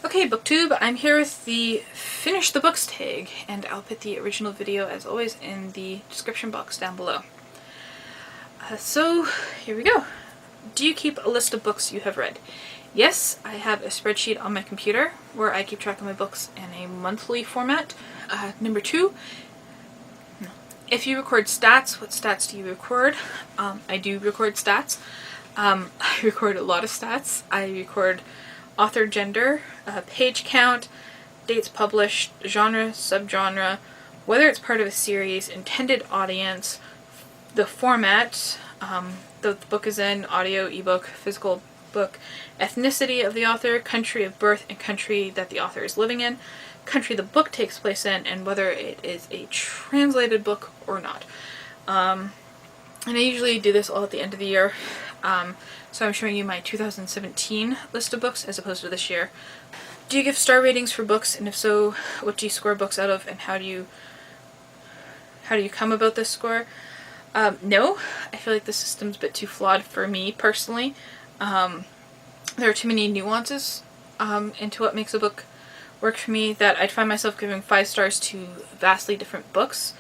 Okay, BookTube, I'm here with the Finish the Books tag, and I'll put the original video, as always, in the description box down below. So, here we go. Do you keep a list of books you have read? Yes, I have a spreadsheet on my computer where I keep track of my books in a monthly format. Number 2, if you record stats, what stats do you record? I do record stats. I record a lot of stats. I record author gender, page count, dates published, genre, subgenre, whether it's part of a series, intended audience, the format the book is in, audio, ebook, physical book, ethnicity of the author, country of birth and country that the author is living in, country the book takes place in, and whether it is a translated book or not. And I usually do this all at the end of the year. So I'm showing you my 2017 list of books as opposed to this year. Do you give star ratings for books, and if so, what do you score books out of, and how do you come about this score? No, I feel like the system's a bit too flawed for me personally. There are too many nuances into what makes a book work for me that I'd find myself giving 5 stars to vastly different books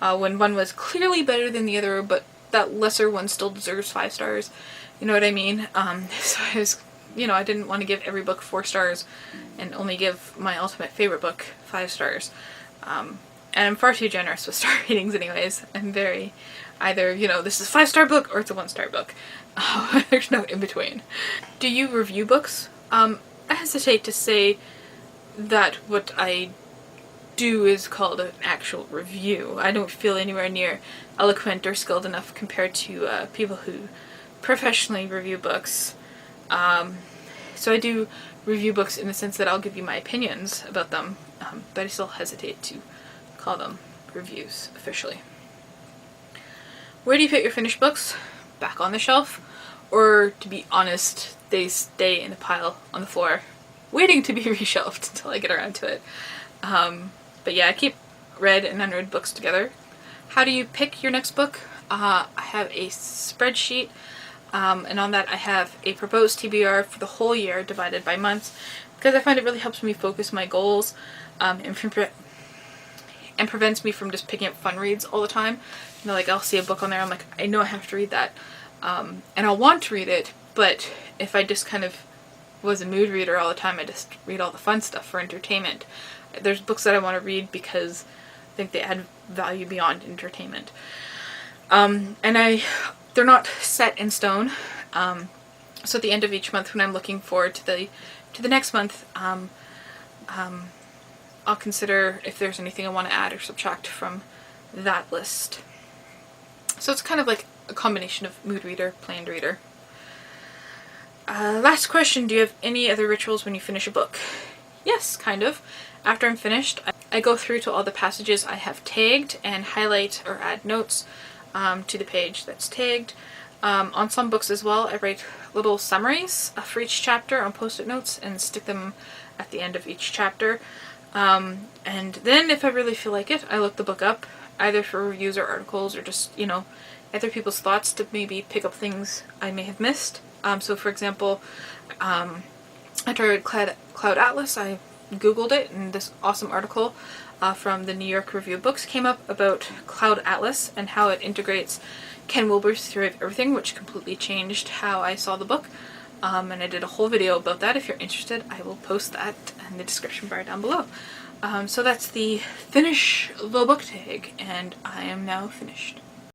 when one was clearly better than the other, but that lesser one still deserves 5 stars. You know what I mean? So I was, I didn't want to give every book 4 stars and only give my ultimate favorite book 5 stars. And I'm far too generous with star ratings anyways. I'm very, either, this is a 5-star book or it's a 1-star book. There's no in between. Do you review books? I hesitate to say that what I do is called an actual review. I don't feel anywhere near eloquent or skilled enough compared to people who professionally review books. So I do review books in the sense that I'll give you my opinions about them, but I still hesitate to call them reviews officially. Where do you put your finished books? Back on the shelf? Or, to be honest, they stay in a pile on the floor, waiting to be reshelved until I get around to it. But yeah, I keep read and unread books together. How do you pick your next book? I have a spreadsheet, and on that I have a proposed TBR for the whole year divided by months, because I find it really helps me focus my goals and prevents me from just picking up fun reads all the time. Like I'll see a book on there, I'm like, I know I have to read that, and I'll want to read it, but if I just kind of was a mood reader all the time, I just read all the fun stuff for entertainment. There's books that I want to read because I think they add value beyond entertainment. And they're not set in stone. So at the end of each month, when I'm looking forward to the next month, I'll consider if there's anything I want to add or subtract from that list. So it's kind of like a combination of mood reader, planned reader. Last question, do you have any other rituals when you finish a book? Yes, kind of. After I'm finished, I go through to all the passages I have tagged and highlight or add notes to the page that's tagged. On some books as well, I write little summaries for each chapter on post-it notes and stick them at the end of each chapter. And then if I really feel like it, I look the book up, either for reviews or articles or just, other people's thoughts to maybe pick up things I may have missed. So for example, after I read Cloud Atlas, I googled it, and this awesome article from the New York Review of Books came up about Cloud Atlas and how it integrates Ken Wilber's Theory of Everything, which completely changed how I saw the book. And I did a whole video about that. If you're interested, I will post that in the description bar down below. So that's the Finish the Book tag, and I am now finished.